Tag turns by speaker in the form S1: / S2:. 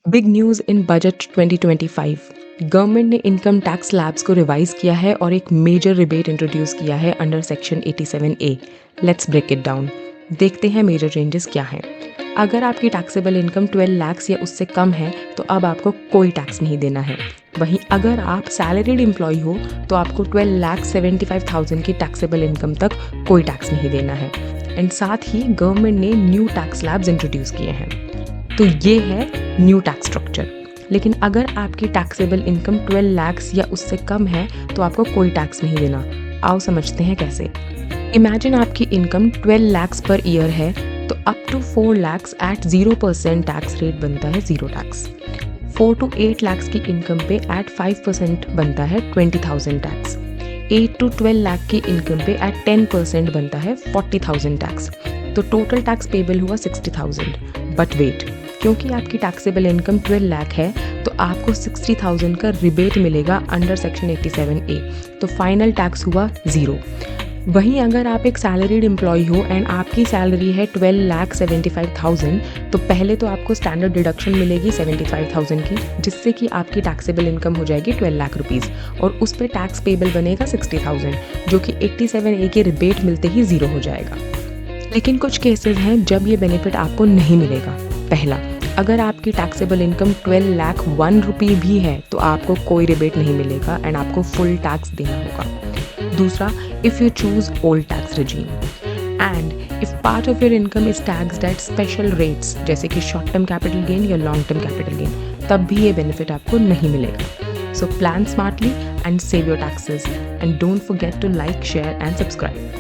S1: Big news in budget 2025। Government ने income tax slabs को revise किया है और एक मेजर रिबेट इंट्रोड्यूस किया है under section 87A। Let's break it down. देखते हैं मेजर चेंजेस क्या हैं। अगर आपकी टैक्सेबल इनकम 12 लाख्स या उससे कम है तो अब आपको कोई टैक्स नहीं देना है। वहीं अगर आप सैलरीड एम्प्लॉय हो तो आपको 12,75,000 की टैक्सेबल इनकम तक कोई टैक्स नहीं देना है। एंड साथ ही गवर्नमेंट ने न्यू टैक्स स्लैब्स इंट्रोड्यूस किए हैं। तो ये है न्यू टैक्स स्ट्रक्चर। लेकिन अगर आपकी टैक्सेबल इनकम 12 लाख्स या उससे कम है तो आपको कोई टैक्स नहीं देना। आओ समझते हैं कैसे। इमेजिन आपकी इनकम 12 लाख्स पर ईयर है तो up to 4 lakhs at 0% tax rate बनता है 0 टैक्स। 4 to 8 लाख्स की इनकम पे एट 5% बनता है 20,000 टैक्स। 8 to 12 लाख की इनकम पे एट 10% बनता है 40,000 टैक्स। तो टोटल टैक्स पेबल हुआ 60,000। बट वेट, क्योंकि आपकी टैक्सेबल इनकम 12 लाख है तो आपको 60,000 का रिबेट मिलेगा अंडर सेक्शन 87A। तो फाइनल टैक्स हुआ 0। वहीं अगर आप एक सैलरीड एम्प्लॉय हो एंड आपकी सैलरी है 12,75,000 तो पहले तो आपको स्टैंडर्ड डिडक्शन मिलेगी 75,000 की, जिससे कि आपकी टैक्सेबल इनकम हो जाएगी 12 लाख रुपीज़ और उस पर टैक्स पेबल बनेगा 60,000, जो कि 87A के रिबेट मिलते ही 0 हो जाएगा। लेकिन कुछ केसेस हैं जब ये बेनिफिट आपको नहीं मिलेगा। पहला, अगर आपकी टैक्सेबल इनकम 12 लाख 1 रुपी भी है तो आपको कोई रिबेट नहीं मिलेगा एंड आपको फुल टैक्स देना होगा। दूसरा, if you choose old tax regime and if part of your income is taxed at special rates जैसे कि शॉर्ट टर्म कैपिटल गेन या लॉन्ग टर्म कैपिटल गेन, तब भी ये बेनिफिट आपको नहीं मिलेगा। So plan smartly and save your taxes and don't forget to like, share and subscribe.